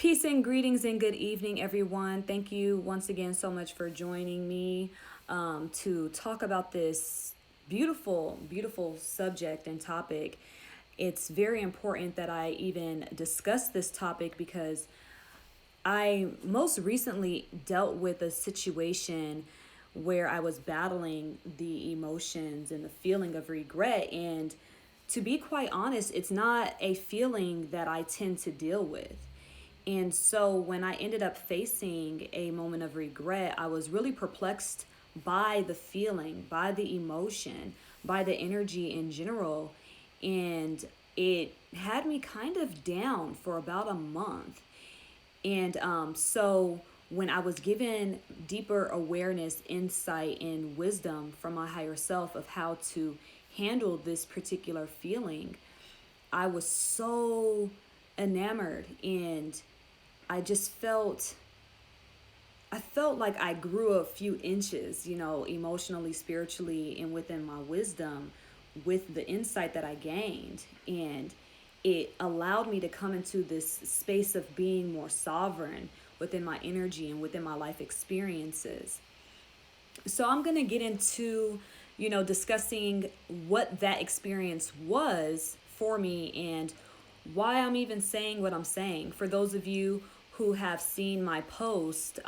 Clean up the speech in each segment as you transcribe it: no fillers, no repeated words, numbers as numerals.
Peace and greetings and good evening, everyone. Thank you once again so much for joining me to talk about this beautiful, beautiful subject and topic. It's very important that I even discuss this topic because I most recently dealt with a situation where I was battling the emotions and the feeling of regret. And to be quite honest, it's not a feeling that I tend to deal with. And so when I ended up facing a moment of regret, I was really perplexed by the feeling, by the emotion, by the energy in general. And it had me kind of down for about a month. And so when I was given deeper awareness, insight, and wisdom from my higher self of how to handle this particular feeling, I was so enamored, and I just I felt like I grew a few inches, emotionally, spiritually, and within my wisdom with the insight that I gained. And it allowed me to come into this space of being more sovereign within my energy and within my life experiences. So I'm going to get into, discussing what that experience was for me and why I'm even saying what I'm saying. For those of you who have seen my post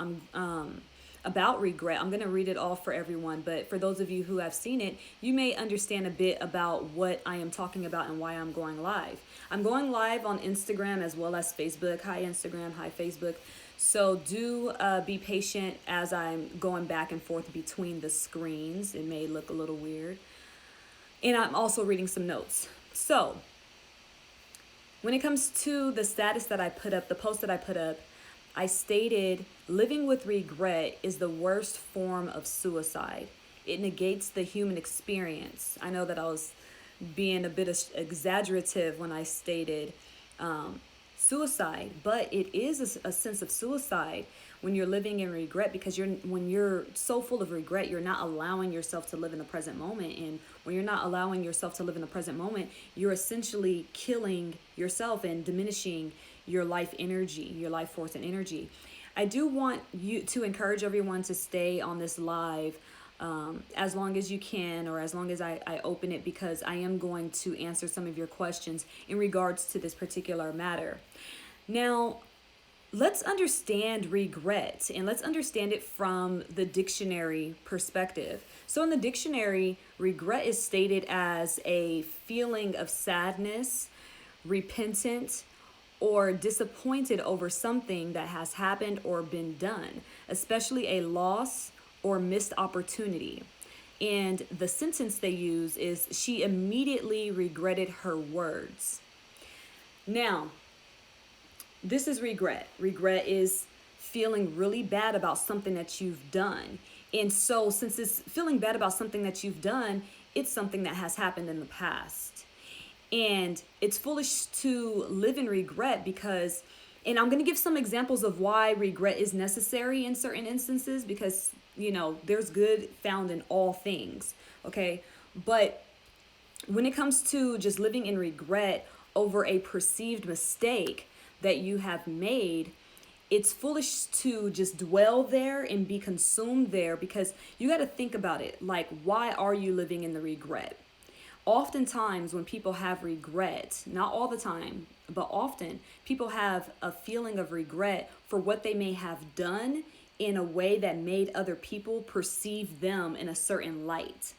about regret, I'm going to read it all for everyone. But for those of you who have seen it, you may understand a bit about what I am talking about and why I'm going live. I'm going live on Instagram as well as Facebook. Hi, Instagram. Hi, Facebook. So do be patient as I'm going back and forth between the screens. It may look a little weird. And I'm also reading some notes. So when it comes to the status that I put up, the post that I put up, I stated, living with regret is the worst form of suicide. It negates the human experience. I know that I was being a bit exaggerative when I stated suicide, but it is a sense of suicide when you're living in regret, because when you're so full of regret, you're not allowing yourself to live in the present moment. And when you're not allowing yourself to live in the present moment, you're essentially killing yourself and diminishing your life energy, your life force and energy. I do want you to encourage everyone to stay on this live as long as you can, or as long as I open it, because I am going to answer some of your questions in regards to this particular matter. Now, let's understand regret, and let's understand it from the dictionary perspective. So in the dictionary, regret is stated as a feeling of sadness, repentant, or disappointed over something that has happened or been done, especially a loss or missed opportunity. And the sentence they use is, she immediately regretted her words. Now, this is regret. Regret is feeling really bad about something that you've done. And so since it's feeling bad about something that you've done, it's something that has happened in the past. And it's foolish to live in regret because, and I'm going to give some examples of why regret is necessary in certain instances, because, there's good found in all things. Okay. But when it comes to just living in regret over a perceived mistake that you have made, it's foolish to just dwell there and be consumed there, because you got to think about it. Like, why are you living in the regret? Oftentimes when people have regret, not all the time, but often people have a feeling of regret for what they may have done in a way that made other people perceive them in a certain light.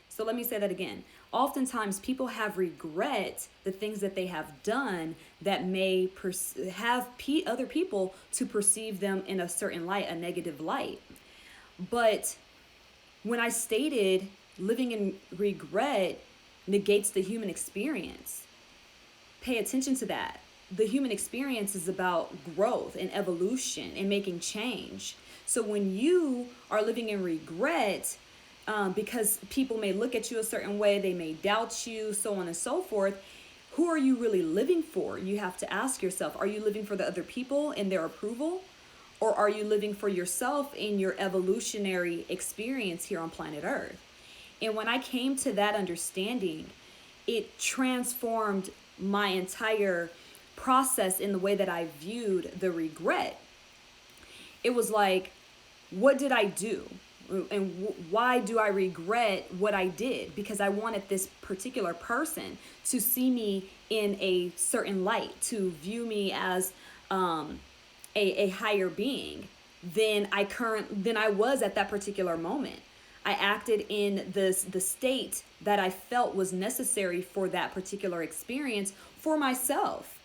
So let me say that again. Oftentimes people have regret the things that they have done that may have other people to perceive them in a certain light, a negative light. But when I stated living in regret negates the human experience, pay attention to that. The human experience is about growth and evolution and making change. So when you are living in regret, because people may look at you a certain way, they may doubt you, so on and so forth, who are you really living for? You have to ask yourself, are you living for the other people and their approval? Or are you living for yourself in your evolutionary experience here on planet Earth? And when I came to that understanding, it transformed my entire process in the way that I viewed the regret. It was like, what did I do? And why do I regret what I did? Because I wanted this particular person to see me in a certain light, to view me as a higher being than I was at that particular moment. I acted in the state that I felt was necessary for that particular experience for myself,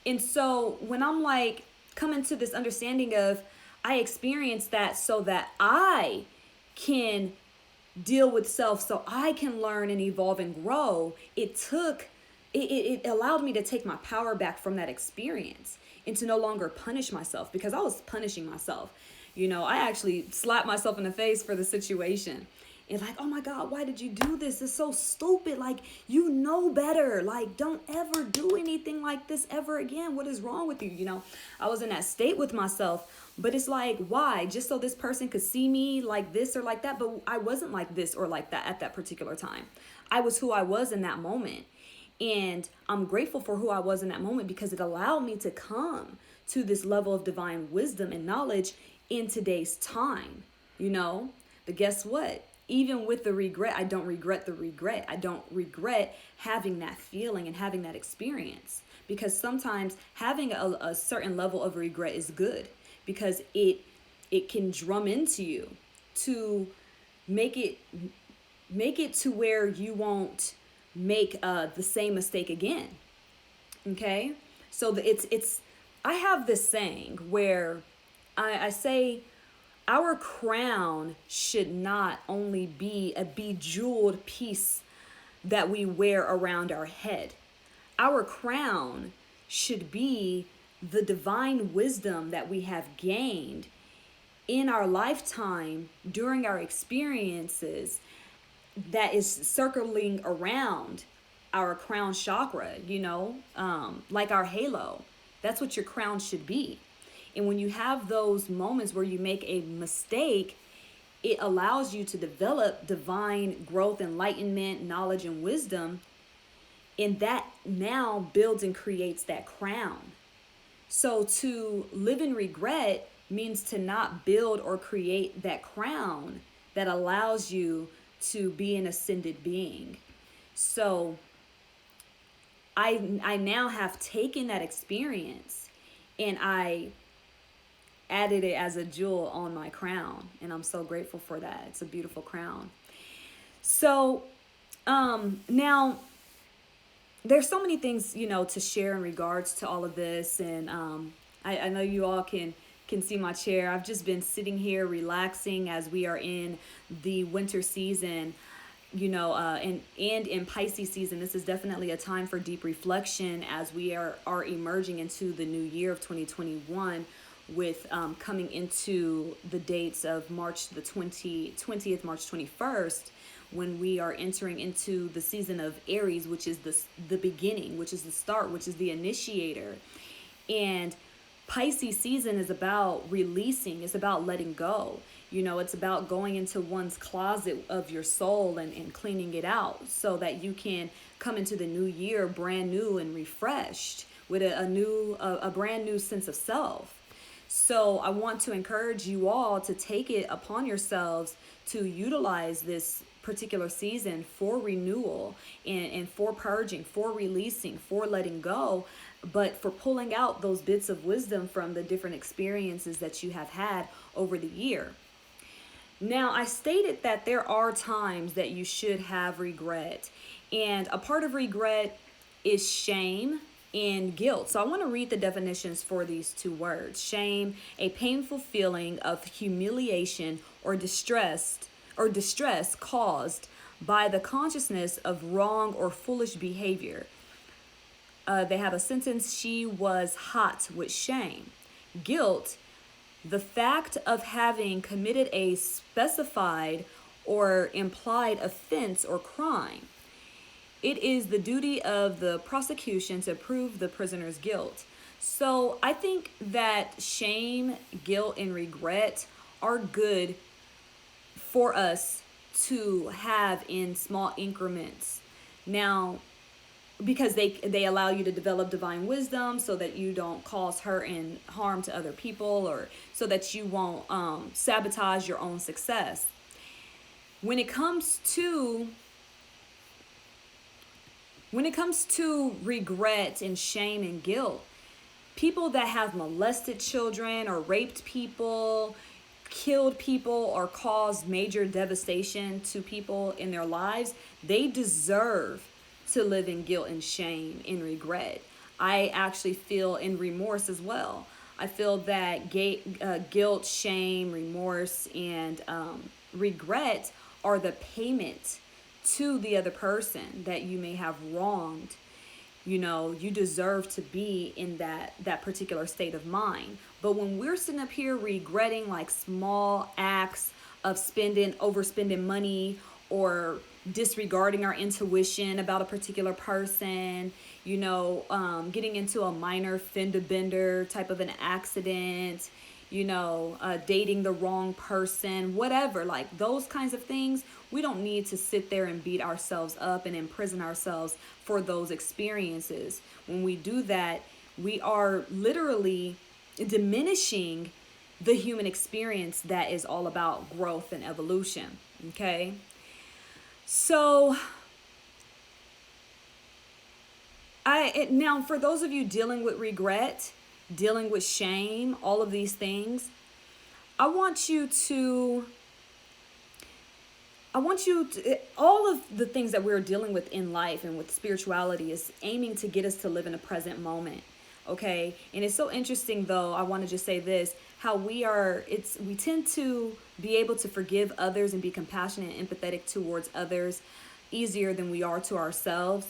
And so when I'm like coming to this understanding of, I experienced that so that I can deal with self, so I can learn and evolve and grow. It allowed me to take my power back from that experience and to no longer punish myself, because I was punishing myself. I actually slapped myself in the face for the situation. And like, oh my God, why did you do this? It's so stupid. Like, you know better. Like, don't ever do anything like this ever again. What is wrong with you? I was in that state with myself. But it's like, why? Just so this person could see me like this or like that. But I wasn't like this or like that at that particular time. I was who I was in that moment. And I'm grateful for who I was in that moment, because it allowed me to come to this level of divine wisdom and knowledge in today's time, But guess what? Even with the regret, I don't regret the regret. I don't regret having that feeling and having that experience, because sometimes having a certain level of regret is good, because it can drum into you to make it to where you won't make the same mistake again. Okay? So I have this saying where I say, our crown should not only be a bejeweled piece that we wear around our head. Our crown should be the divine wisdom that we have gained in our lifetime during our experiences, that is circling around our crown chakra, like our halo. That's what your crown should be. And when you have those moments where you make a mistake, it allows you to develop divine growth, enlightenment, knowledge, and wisdom. And that now builds and creates that crown. So to live in regret means to not build or create that crown that allows you to be an ascended being. So I now have taken that experience and I added it as a jewel on my crown. And I'm so grateful for that. It's a beautiful crown. So now there's so many things, to share in regards to all of this. And I know you all can see my chair. I've just been sitting here relaxing as we are in the winter season, and in Pisces season. This is definitely a time for deep reflection as we are emerging into the new year of 2021, with coming into the dates of March the 20th, March 21st, when we are entering into the season of Aries, which is the beginning, which is the start, which is the initiator. And Pisces season is about releasing. It's about letting go. It's about going into one's closet of your soul and cleaning it out, so that you can come into the new year brand new and refreshed with a brand new sense of self. So I want to encourage you all to take it upon yourselves to utilize this particular season for renewal and for purging, for releasing, for letting go, but for pulling out those bits of wisdom from the different experiences that you have had over the year. Now, I stated that there are times that you should have regret, and a part of regret is shame and guilt. So I want to read the definitions for these two words. Shame, a painful feeling of humiliation or distress caused by the consciousness of wrong or foolish behavior. They have a sentence, she was hot with shame. Guilt, the fact of having committed a specified or implied offense or crime. It is the duty of the prosecution to prove the prisoner's guilt. So I think that shame, guilt, and regret are good for us to have in small increments. Now, because they allow you to develop divine wisdom so that you don't cause hurt and harm to other people, or so that you won't sabotage your own success. When it comes to regret and shame and guilt, people that have molested children or raped people, killed people, or caused major devastation to people in their lives, they deserve to live in guilt and shame and regret. I actually feel in remorse as well. I feel that guilt, shame, remorse, and regret are the payment to the other person that you may have wronged. You know, you deserve to be in that particular state of mind. But when we're sitting up here regretting like small acts of overspending money, or disregarding our intuition about a particular person, you know, getting into a minor fender bender type of an accident, you know, dating the wrong person, whatever, like those kinds of things, we don't need to sit there and beat ourselves up and imprison ourselves for those experiences. When we do that, we are literally diminishing the human experience that is all about growth and evolution. Okay? So, now for those of you dealing with regret, dealing with shame, all of these things, I want you to, all of the things that we're dealing with in life and with spirituality is aiming to get us to live in a present moment. Okay. And it's so interesting though, I want to just say this, how we tend to be able to forgive others and be compassionate and empathetic towards others easier than we are to ourselves.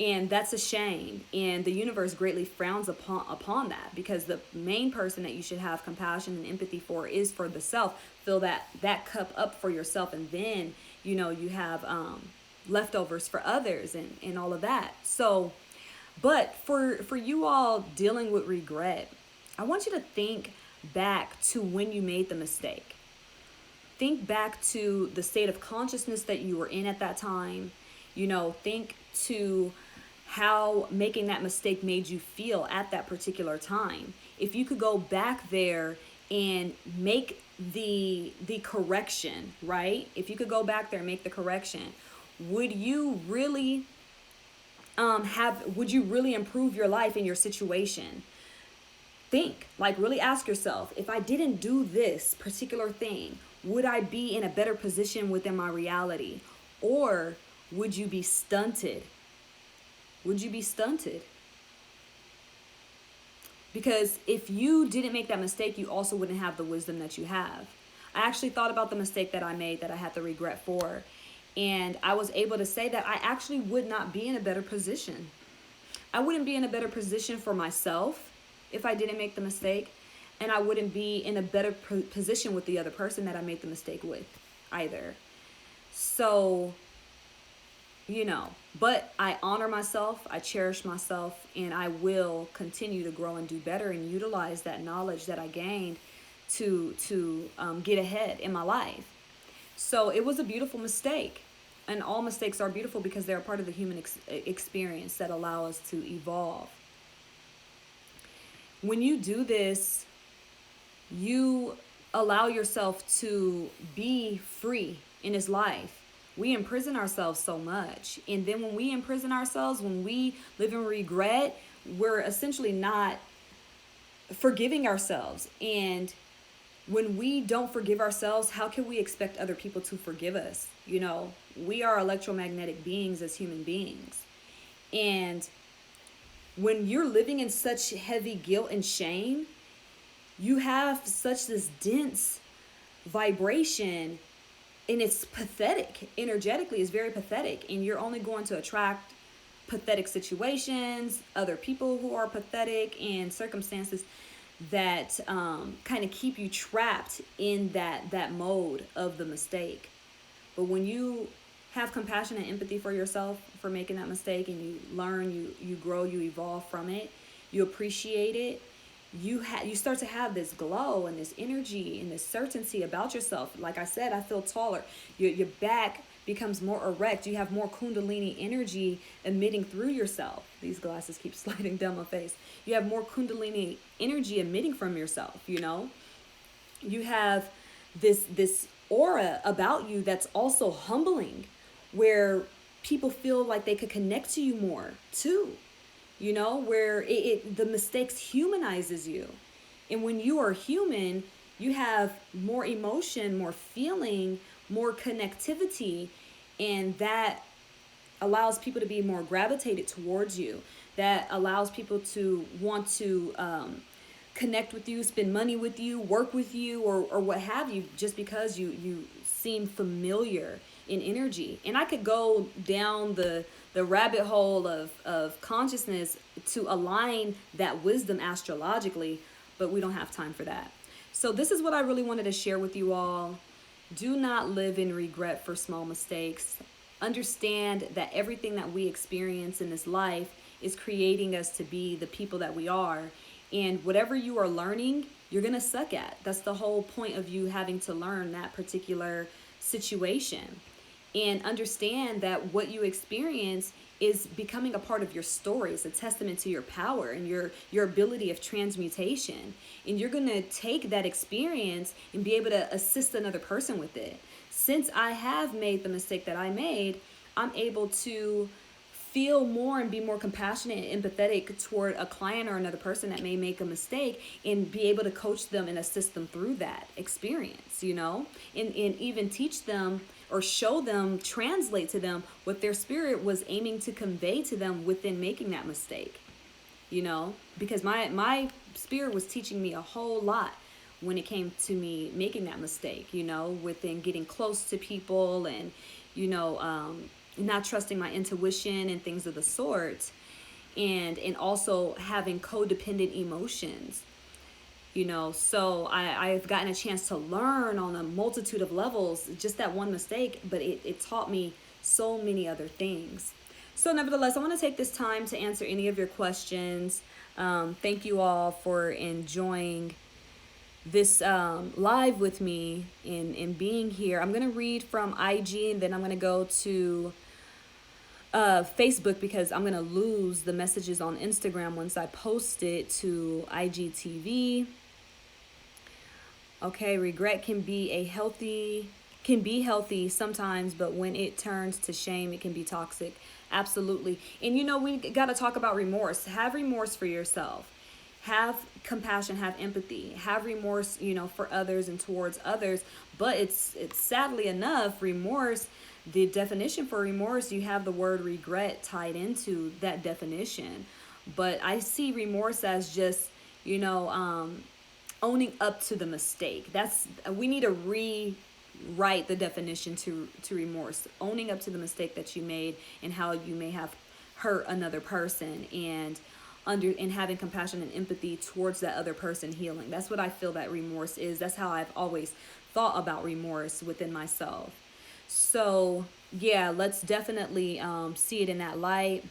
And that's a shame. And the universe greatly frowns upon that, because the main person that you should have compassion and empathy for is for the self. Fill that cup up for yourself, and then, you know, you have leftovers for others and all of that. So, but for you all dealing with regret, I want you to think back to when you made the mistake. Think back to the state of consciousness that you were in at that time. You know, think to how making that mistake made you feel at that particular time. If you could go back there and make the correction, right? If you could go back there and make the correction, would you really would you really improve your life and your situation? Think, like really ask yourself, if I didn't do this particular thing, would I be in a better position within my reality? Or would you be stunted? Would you be stunted? Because if you didn't make that mistake, you also wouldn't have the wisdom that you have. I actually thought about the mistake that I made that I had the regret for. And I was able to say that I actually would not be in a better position. I wouldn't be in a better position for myself if I didn't make the mistake. And I wouldn't be in a better position with the other person that I made the mistake with either. So, you know, but I honor myself, I cherish myself, and I will continue to grow and do better and utilize that knowledge that I gained to get ahead in my life. So it was a beautiful mistake. And all mistakes are beautiful because they're a part of the human experience that allow us to evolve. When you do this, you allow yourself to be free in this life. We imprison ourselves so much. And then when we imprison ourselves, when we live in regret, we're essentially not forgiving ourselves. And when we don't forgive ourselves, how can we expect other people to forgive us? You know, we are electromagnetic beings as human beings. And when you're living in such heavy guilt and shame, you have such this dense vibration, and it's pathetic. Energetically, it's very pathetic. And you're only going to attract pathetic situations, other people who are pathetic, and circumstances that kind of keep you trapped in that mode of the mistake. But when you have compassion and empathy for yourself for making that mistake, and you learn, you grow, you evolve from it, you appreciate it, you start to have this glow and this energy and this certainty about yourself. Like I said, I feel taller. Your back becomes more erect. You have more kundalini energy emitting through yourself. These glasses keep sliding down my face. You have more kundalini energy emitting from yourself, you know? You have this aura about you that's also humbling, where people feel like they could connect to you more too, you know, where the mistakes humanizes you. And when you are human, you have more emotion, more feeling, more connectivity, and that allows people to be more gravitated towards you. That allows people to want to connect with you, spend money with you, work with you, or what have you, just because you seem familiar in energy. And I could go down the rabbit hole of consciousness to align that wisdom astrologically, but we don't have time for that. So this is what I really wanted to share with you all. Do not live in regret for small mistakes. Understand that everything that we experience in this life is creating us to be the people that we are. And whatever you are learning, you're going to suck at. That's the whole point of you having to learn that particular situation. And understand that what you experience is becoming a part of your story. It's a testament to your power and your ability of transmutation. And you're going to take that experience and be able to assist another person with it. Since I have made the mistake that I made, I'm able to feel more and be more compassionate and empathetic toward a client or another person that may make a mistake, and be able to coach them and assist them through that experience, you know, and even teach them or show them, translate to them what their spirit was aiming to convey to them within making that mistake, you know, because my spirit was teaching me a whole lot when it came to me making that mistake, you know, within getting close to people and, you know, not trusting my intuition and things of the sort, and also having codependent emotions, you know. So I've gotten a chance to learn on a multitude of levels, just that one mistake, but it taught me so many other things. So nevertheless, I want to take this time to answer any of your questions. Thank you all for enjoying this live with me in being here. I'm going to read from IG, and then I'm going to go to Facebook, because I'm going to lose the messages on Instagram once I post it to IGTV. Okay, regret can be healthy sometimes, but when it turns to shame, it can be toxic. Absolutely. And you know, we got to talk about remorse. Have remorse for yourself. Have compassion, have empathy, have remorse, you know, for others and towards others. But it's sadly enough, remorse, the definition for remorse, you have the word regret tied into that definition. But I see remorse as just, you know, owning up to the mistake. We need to rewrite the definition to remorse. Owning up to the mistake that you made and how you may have hurt another person, and having compassion and empathy towards that other person healing. That's what I feel that remorse is. That's how I've always thought about remorse within myself. So yeah, let's definitely see it in that light.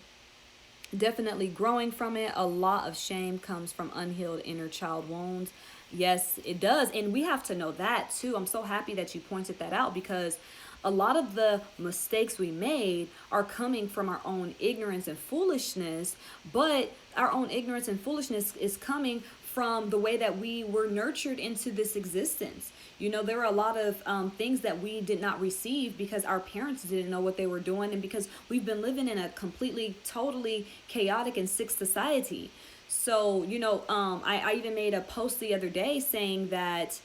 Definitely growing from it. A lot of shame comes from unhealed inner child wounds. Yes, it does. And we have to know that too. I'm so happy that you pointed that out, because a lot of the mistakes we made are coming from our own ignorance and foolishness, but our own ignorance and foolishness is coming from the way that we were nurtured into this existence. You know, there are a lot of things that we did not receive because our parents didn't know what they were doing, and because we've been living in a completely, totally chaotic and sick society. So, you know, I even made a post the other day saying that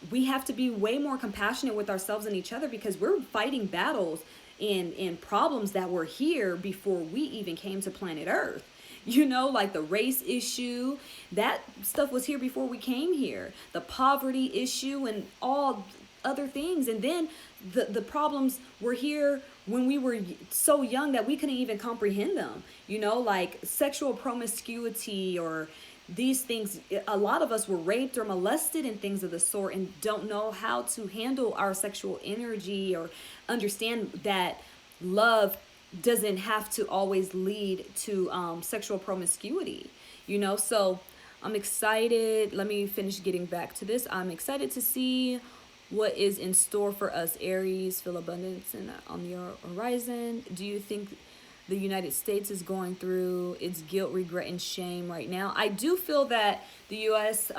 we have to be way more compassionate with ourselves and each other, because we're fighting battles and problems that were here before we even came to planet Earth. You know, like the race issue, that stuff was here before we came here. The poverty issue and all other things. And then the problems were here when we were so young that we couldn't even comprehend them. You know, like sexual promiscuity or these things. A lot of us were raped or molested and things of the sort, and don't know how to handle our sexual energy or understand that love doesn't have to always lead to sexual promiscuity, you know. So I'm excited. Let me finish getting back to this. I'm excited to see What is in store for us, Aries? Feel abundance on your horizon. Do you think the United States is going through its guilt, regret, and shame right now? I do feel that the U.S.,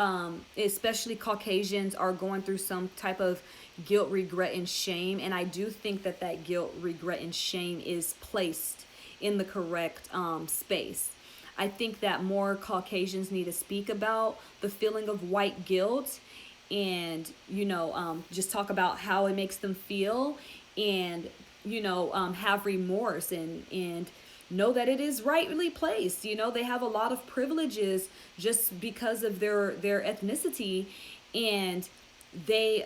especially Caucasians, are going through some type of guilt, regret, and shame. And I do think that that guilt, regret, and shame is placed in the correct space. I think that more Caucasians need to speak about the feeling of white guilt, and just talk about how it makes them feel, and have remorse, and know that it is rightly placed. They have a lot of privileges just because of their ethnicity, and they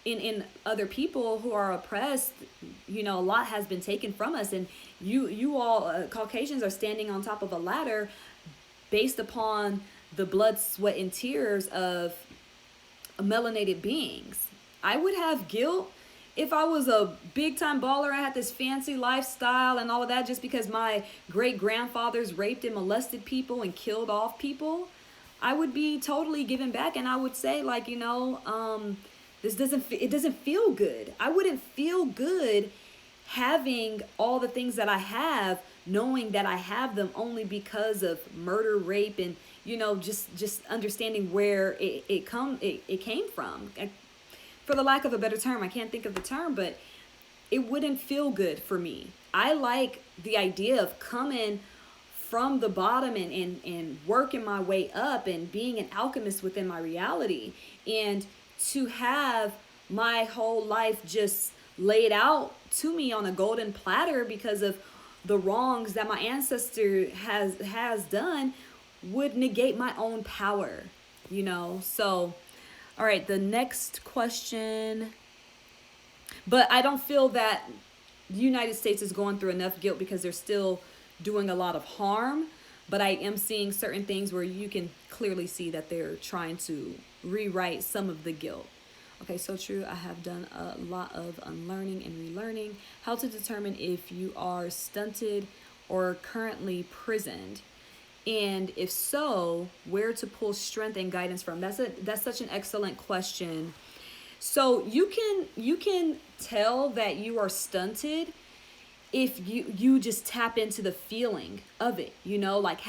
in other people who are oppressed, a lot has been taken from us, and you all Caucasians are standing on top of a ladder based upon the blood, sweat, and tears of melanated beings. I would have guilt if I was a big time baller. I had this fancy lifestyle and all of that just because my great grandfathers raped and molested people and killed off people. I would be totally giving back, and I would say, like, it doesn't feel good. I wouldn't feel good having all the things that I have, knowing that I have them only because of murder, rape, and just understanding where it came from. For the lack of a better term, I can't think of the term, but it wouldn't feel good for me. I like the idea of coming from the bottom and working my way up and being an alchemist within my reality, and to have my whole life just laid out to me on a golden platter because of the wrongs that my ancestor has done would negate my own power, So, all right, the next question. But I don't feel that the United States is going through enough guilt because they're still doing a lot of harm. But I am seeing certain things where you can clearly see that they're trying to rewrite some of the guilt. Okay, so true. I have done a lot of unlearning and relearning. How to determine if you are stunted or currently prisoned, and if so, where to pull strength and guidance from. That's such an excellent question. So you can tell that you are stunted if you just tap into the feeling of it. Like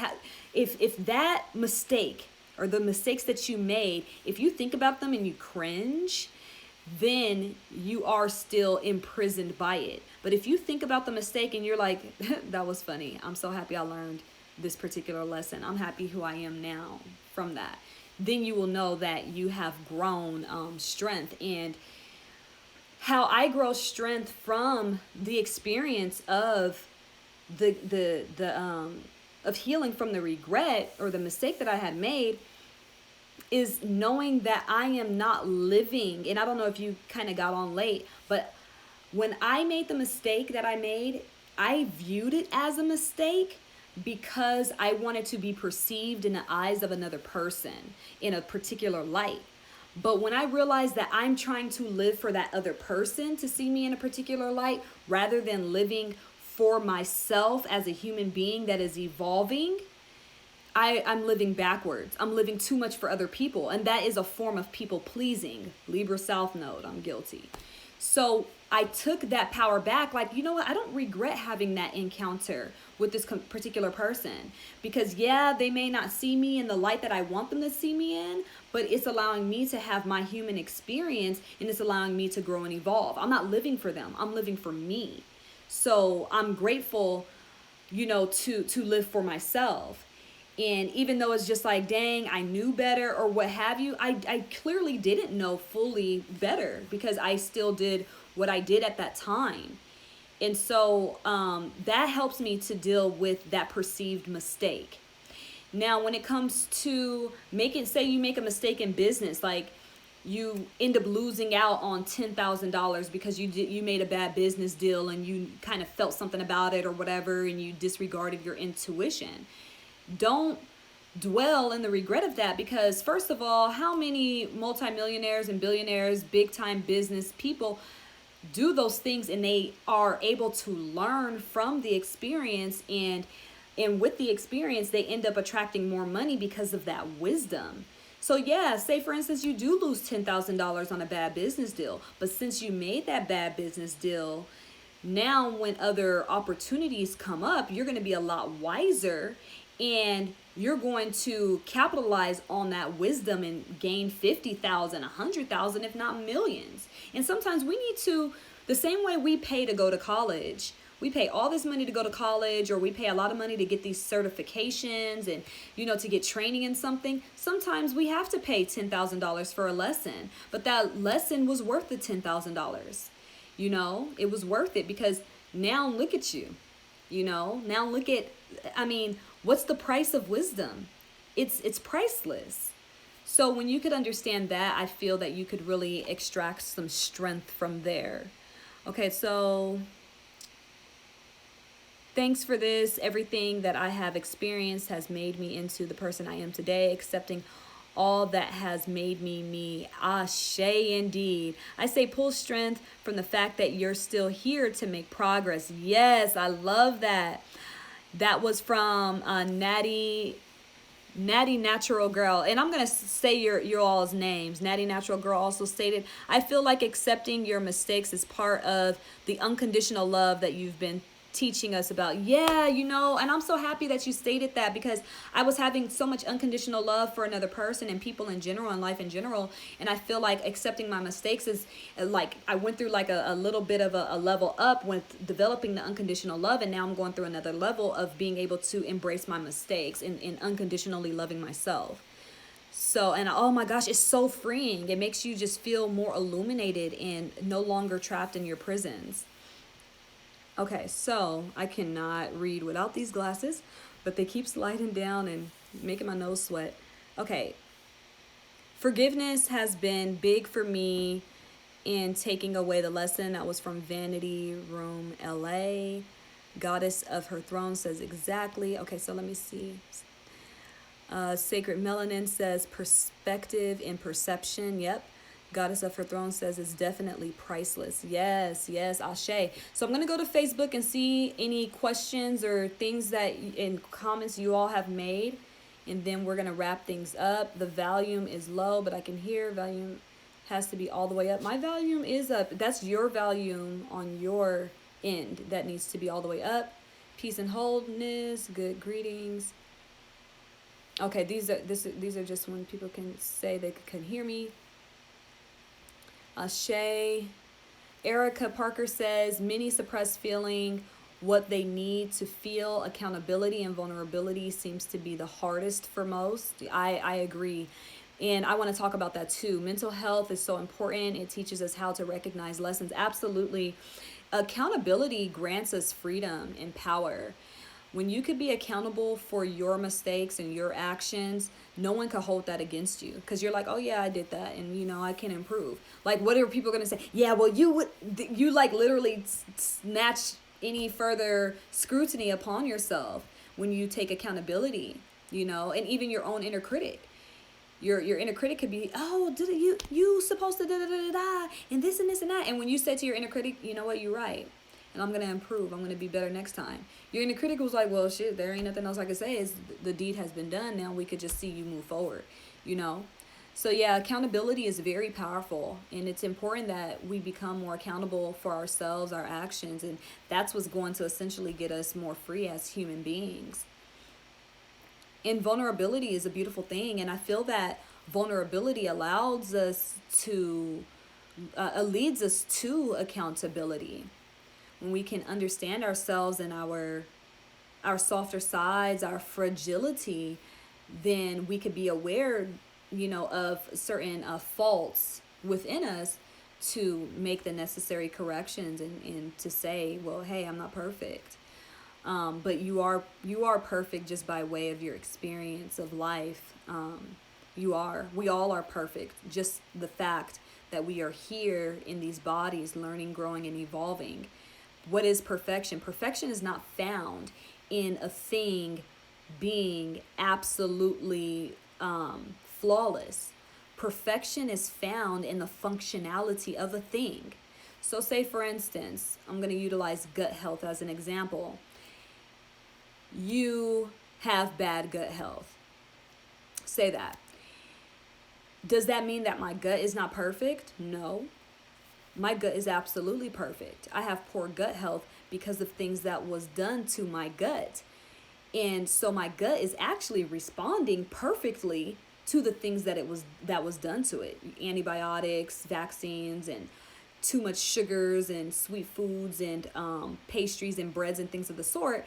if that mistake or the mistakes that you made, if you think about them and you cringe, then you are still imprisoned by it. But if you think about the mistake and you're like, that was funny, I'm so happy I learned this particular lesson, I'm happy who I am now from that, then you will know that you have grown strength. And how I grow strength from the experience of of healing from the regret or the mistake that I had made is knowing that I am not living. And I don't know if you kind of got on late, but when I made the mistake that I made, I viewed it as a mistake because I wanted to be perceived in the eyes of another person in a particular light. But when I realized that I'm trying to live for that other person to see me in a particular light, rather than living for myself as a human being that is evolving, I'm living backwards. I'm living too much for other people. And that is a form of people pleasing. Libra South Node, I'm guilty. So I took that power back. Like, you know what? I don't regret having that encounter with this particular person, because they may not see me in the light that I want them to see me in, but it's allowing me to have my human experience, and it's allowing me to grow and evolve. I'm not living for them. I'm living for me. So I'm grateful, to live for myself. And even though it's just like, dang, I knew better or what have you, I clearly didn't know fully better because I still did what I did at that time. And so that helps me to deal with that perceived mistake. Now, when it comes to say you make a mistake in business, like you end up losing out on $10,000 because you made a bad business deal and you kind of felt something about it or whatever, and you disregarded your intuition. Don't dwell in the regret of that, because first of all, how many multimillionaires and billionaires, big time business people do those things and they are able to learn from the experience, and with the experience they end up attracting more money because of that wisdom. So yeah, say for instance you do lose $10,000 on a bad business deal, but since you made that bad business deal, now when other opportunities come up, you're going to be a lot wiser, and you're going to capitalize on that wisdom and gain 50,000, 100,000, if not millions. And sometimes we need to, the same way we pay to go to college, we pay all this money to go to college, or we pay a lot of money to get these certifications and, to get training in something. Sometimes we have to pay $10,000 for a lesson, but that lesson was worth the $10,000. It was worth it, because now look at you. Now look at, what's the price of wisdom? It's priceless. So when you could understand that, I feel that you could really extract some strength from there. Okay, so thanks for this. Everything that I have experienced has made me into the person I am today, accepting all that has made me me. Ashe indeed. I say pull strength from the fact that you're still here to make progress. Yes, I love that. That was from Natty Natural Girl, and I'm gonna say your all's names. Natty Natural Girl also stated, I feel like accepting your mistakes is part of the unconditional love that you've been teaching us about. Yeah, and I'm so happy that you stated that, because I was having so much unconditional love for another person and people in general and life in general, and I feel like accepting my mistakes is like I went through like a little bit of a level up with developing the unconditional love, and now I'm going through another level of being able to embrace my mistakes and unconditionally loving myself. So, and oh my gosh, it's so freeing. It makes you just feel more illuminated and no longer trapped in your prisons. Okay, so I cannot read without these glasses, but they keep sliding down and making my nose sweat. Okay, forgiveness has been big for me in taking away the lesson. That was from Vanity Room LA. Goddess of Her Throne says exactly. Okay, so let me see. Sacred Melanin says perspective and perception. Yep. Goddess of Her Throne says it's definitely priceless. Yes, Ashe. So I'm going to go to Facebook and see any questions or things that in comments you all have made. And then we're going to wrap things up. The volume is low, but I can hear. Volume has to be all the way up. My volume is up. That's your volume on your end. That needs to be all the way up. Peace and wholeness. Good greetings. Okay, these are just when people can say they can hear me. Ashe. Erica Parker says many suppress feeling what they need to feel. Accountability and vulnerability seems to be the hardest for most. I agree. And I want to talk about that too. Mental health is so important. It teaches us how to recognize lessons. Absolutely. Accountability grants us freedom and power. When you could be accountable for your mistakes and your actions, no one can hold that against you, because you're like, oh yeah, I did that, and I can improve. Like, what are people going to say? Yeah, well, you like literally snatch any further scrutiny upon yourself when you take accountability, and even your own inner critic. Your inner critic could be, oh, you supposed to da da da da and this and this and that. And when you say to your inner critic, you know what, you're right, and I'm going to improve. I'm going to be better next time. Your inner critic was like, well, shit, there ain't nothing else I can say. The deed has been done. Now we could just see you move forward, So yeah, accountability is very powerful, and it's important that we become more accountable for ourselves, our actions, and that's what's going to essentially get us more free as human beings. And vulnerability is a beautiful thing, and I feel that vulnerability allows us to, leads us to accountability. When we can understand ourselves and our softer sides, our fragility, then we could be aware, of certain faults within us to make the necessary corrections and to say, well, hey, I'm not perfect. But you are perfect just by way of your experience of life. We all are perfect. Just the fact that we are here in these bodies, learning, growing, and evolving. What is perfection? Perfection is not found in a thing being absolutely flawless. Perfection is found in the functionality of a thing. So say, for instance, I'm going to utilize gut health as an example. You have bad gut health. Say that. Does that mean that my gut is not perfect? No. My gut is absolutely perfect. I have poor gut health because of things that was done to my gut. And so my gut is actually responding perfectly to the things that was done to it. Antibiotics, vaccines, and too much sugars and sweet foods and pastries and breads and things of the sort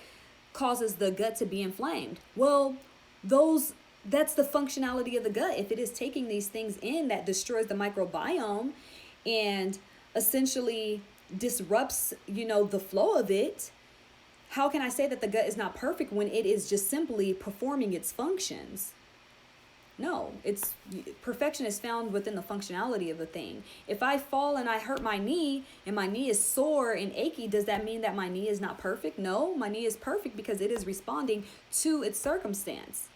causes the gut to be inflamed. Well, those that's the functionality of the gut. If it is taking these things in, that destroys the microbiome and essentially disrupts, the flow of it, how can I say that the gut is not perfect when it is just simply performing its functions? No, it's perfection is found within the functionality of a thing. If I fall and I hurt my knee and my knee is sore and achy, does that mean that my knee is not perfect? No, my knee is perfect because it is responding to its circumstance.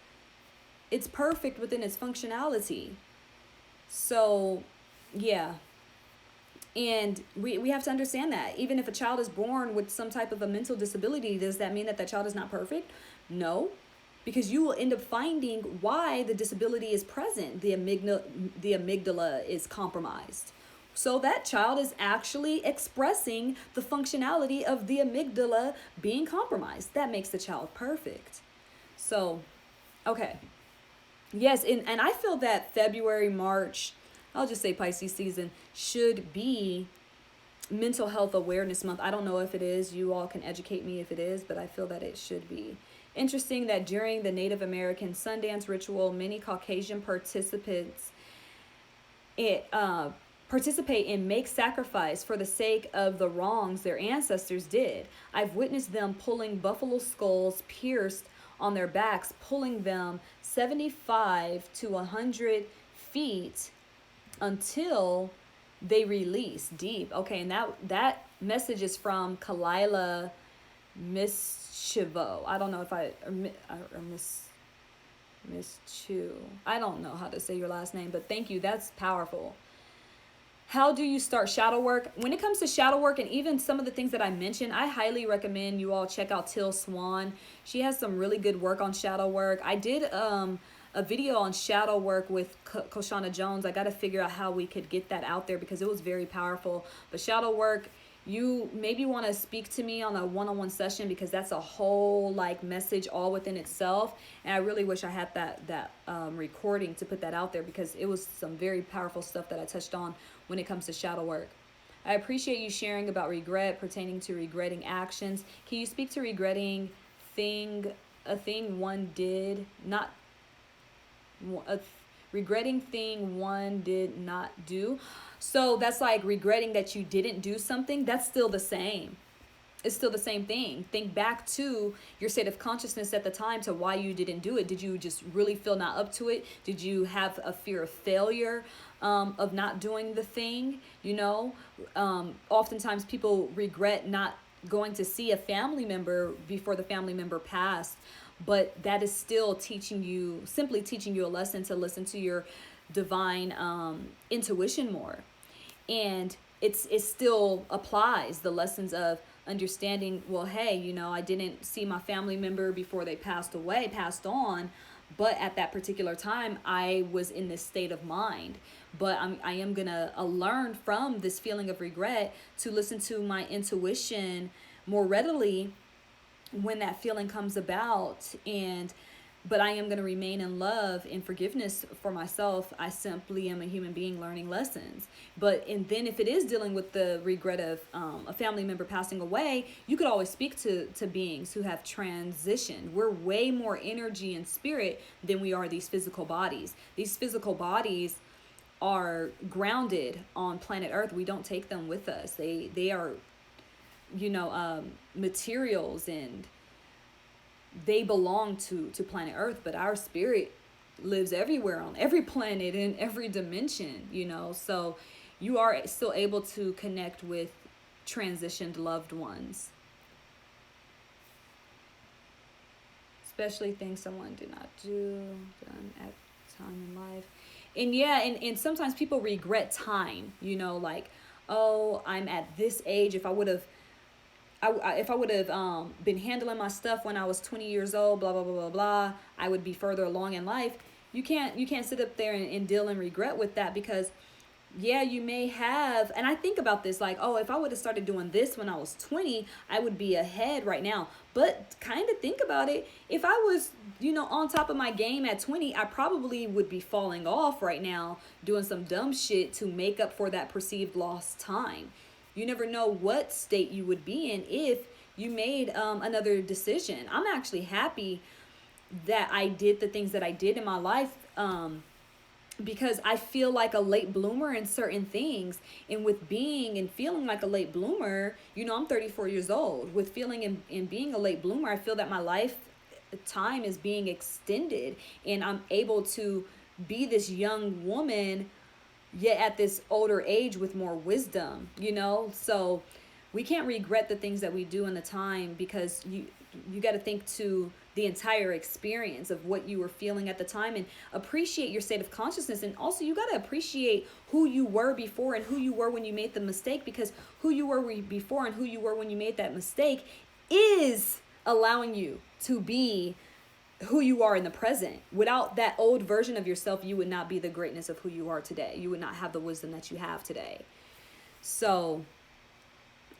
It's perfect within its functionality. So, yeah. And we have to understand that. Even if a child is born with some type of a mental disability, does that mean that that child is not perfect? No, because you will end up finding why the disability is present. The amygdala is compromised. So that child is actually expressing the functionality of the amygdala being compromised. That makes the child perfect. So, okay. Yes, and I feel that February, March, I'll just say Pisces season, should be mental health awareness month. I don't know if it is. You all can educate me if it is, but I feel that it should be. Interesting that during the Native American Sundance ritual, many Caucasian participants participate and make sacrifice for the sake of the wrongs their ancestors did. I've witnessed them pulling buffalo skulls pierced on their backs, pulling them 75 to 100 feet until they release deep. Okay, and that message is from Kalila Mischivo. I don't know if Miss Chu. I don't know how to say your last name, but thank you. That's powerful. How do you start shadow work? When it comes to shadow work and even some of the things that I mentioned, I highly recommend you all check out Till Swan. She has some really good work on shadow work. I did a video on shadow work with Koshana Jones. I got to figure out how we could get that out there because it was very powerful. But shadow work, you maybe want to speak to me on a one-on-one session because that's a whole message all within itself. And I really wish I had that recording to put that out there because it was some very powerful stuff that I touched on when it comes to shadow work. I appreciate you sharing about regret pertaining to regretting actions. Can you speak to regretting a thing one did not regretting thing one did not do? So that's like regretting that you didn't do something. That's still the same. It's still the same thing. Think back to your state of consciousness at the time to why you didn't do it. Did you just really feel not up to it? Did you have a fear of failure, of not doing the thing? Oftentimes people regret not going to see a family member before the family member passed, but that is still simply teaching you a lesson to listen to your divine intuition more. And it still applies the lessons of understanding, well, hey, I didn't see my family member before they passed on, but at that particular time I was in this state of mind. But I am gonna learn from this feeling of regret to listen to my intuition more readily when that feeling comes about. But I am going to remain in love and forgiveness for myself. I simply am a human being learning lessons. And then if it is dealing with the regret of a family member passing away, you could always speak to beings who have transitioned. We're way more energy and spirit than we are these physical bodies. These physical bodies are grounded on planet Earth. We don't take them with us. They are, materials, and they belong to planet Earth, but our spirit lives everywhere, on every planet, in every dimension, so you are still able to connect with transitioned loved ones, especially things someone did not do done at time in life. And sometimes people regret time, oh, I'm at this age. If I would have been handling my stuff when I was 20 years old, blah, blah, blah, blah, blah, I would be further along in life. You can't sit up there and deal in regret with that, because yeah, you may have, and I think about this like, oh, if I would have started doing this when I was 20, I would be ahead right now. But kind of think about it, if I was, on top of my game at 20, I probably would be falling off right now doing some dumb shit to make up for that perceived lost time. You never know what state you would be in if you made another decision. I'm actually happy that I did the things that I did in my life, because I feel like a late bloomer in certain things. And with being and feeling like a late bloomer, I'm 34 years old. With feeling and being a late bloomer, I feel that my life time is being extended, and I'm able to be this young woman yet at this older age with more wisdom. So we can't regret the things that we do in the time, because you got to think to the entire experience of what you were feeling at the time, and appreciate your state of consciousness. And also, you got to appreciate who you were before and who you were when you made the mistake, because who you were before and who you were when you made that mistake is allowing you to be who you are in the present. Without that old version of yourself, you would not be the greatness of who you are today. You would not have the wisdom that you have today. So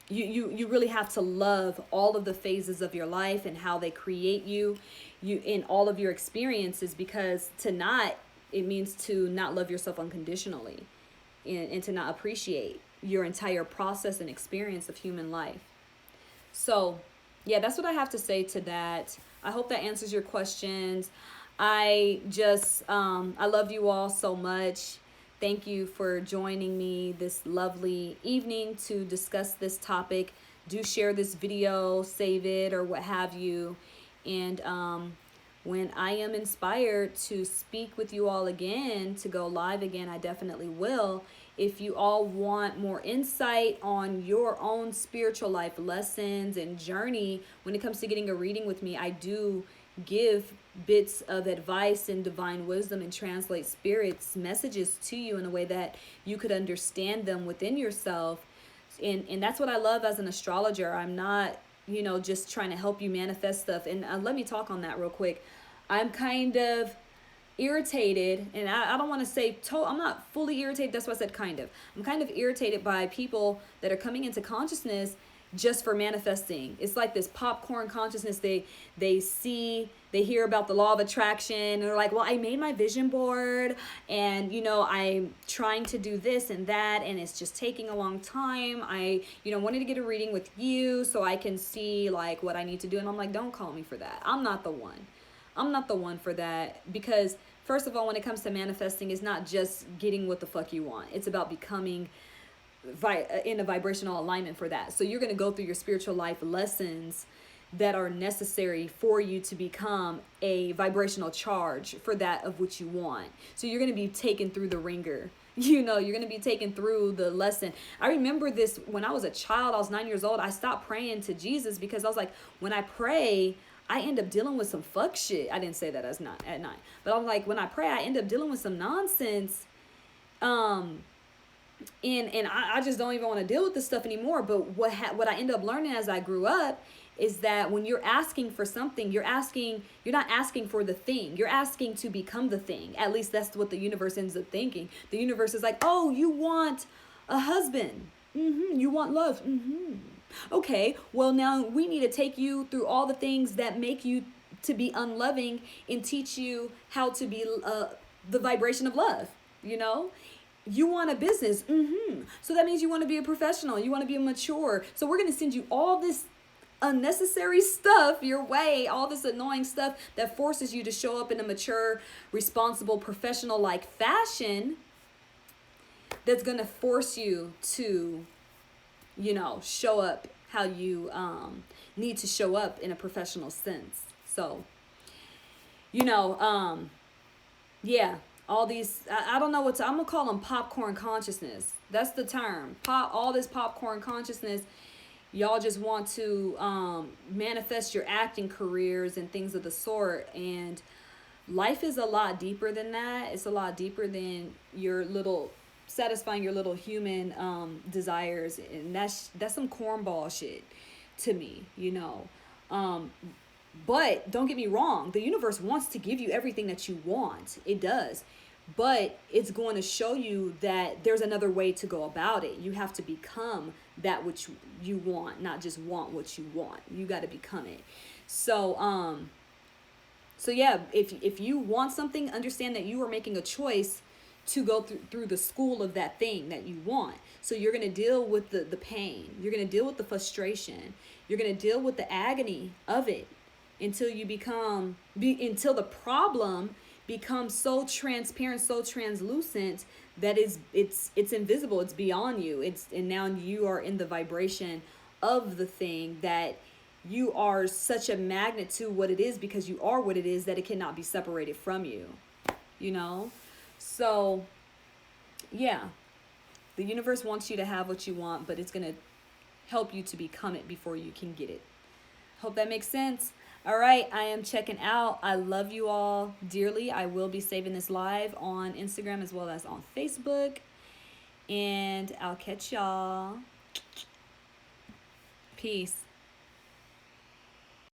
you really have to love all of the phases of your life and how they create you in all of your experiences, because it means to not love yourself unconditionally, and to not appreciate your entire process and experience of human life. So yeah, that's what I have to say to that. I hope that answers your questions. I love you all so much. Thank you for joining me this lovely evening to discuss this topic. Do share this video, save it, or what have you. And when I am inspired to speak with you all again, to go live again, I definitely will. If you all want more insight on your own spiritual life lessons and journey when it comes to getting a reading with me, I do give bits of advice and divine wisdom and translate spirit's messages to you in a way that you could understand them within yourself. And that's what I love as an astrologer. I'm not, just trying to help you manifest stuff. And let me talk on that real quick. I'm kind of irritated, and I don't want to say I'm not fully irritated. That's why I said kind of. I'm kind of irritated by people that are coming into consciousness just for manifesting. It's like this popcorn consciousness. They hear about the law of attraction, and they're like, well, I made my vision board, and I'm trying to do this and that, and it's just taking a long time. I wanted to get a reading with you so I can see like what I need to do. And I'm like, don't call me for that. I'm not the one for that, because first of all, when it comes to manifesting, it's not just getting what the fuck you want. It's about becoming in a vibrational alignment for that. So you're going to go through your spiritual life lessons that are necessary for you to become a vibrational charge for that of which you want. So you're going to be taken through the ringer. You're going to be taken through the lesson. I remember this when I was a child. I was 9 years old. I stopped praying to Jesus because I was like, when I pray, I end up dealing with some fuck shit. I didn't say that as not at night, but I was like, when I pray, I end up dealing with some nonsense. And I just don't even want to deal with this stuff anymore. But what I ended up learning as I grew up is that when you're asking for something, you're not asking for the thing. You're asking to become the thing. At least that's what the universe ends up thinking. The universe is like, oh, you want a husband. You want love. Okay, well, now we need to take you through all the things that make you to be unloving and teach you how to be the vibration of love, You want a business. So that means you want to be a professional. You want to be mature. So we're going to send you all this unnecessary stuff your way, all this annoying stuff that forces you to show up in a mature, responsible, professional-like fashion that's going to force you to, show up how you need to show up in a professional sense. So, yeah. All these, I don't know I'm going to call them popcorn consciousness. That's the term. All this popcorn consciousness, y'all just want to manifest your acting careers and things of the sort. And life is a lot deeper than that. It's a lot deeper than satisfying your little human desires. And that's some cornball shit to me, But don't get me wrong, the universe wants to give you everything that you want. It does. But it's going to show you that there's another way to go about it. You have to become that which you want, not just want what you want. You got to become it. So yeah, if you want something, understand that you are making a choice to go through the school of that thing that you want. So you're going to deal with the pain. You're going to deal with the frustration. You're going to deal with the agony of it until you until the problem becomes so transparent, so translucent that it's invisible. It's beyond you. And now you are in the vibration of the thing, that you are such a magnet to what it is, because you are what it is, that it cannot be separated from you. You know? So, yeah. The universe wants you to have what you want, but it's going to help you to become it before you can get it. Hope that makes sense. All right, I am checking out. I love you all dearly. I will be saving this live on Instagram as well as on Facebook. And I'll catch y'all. Peace.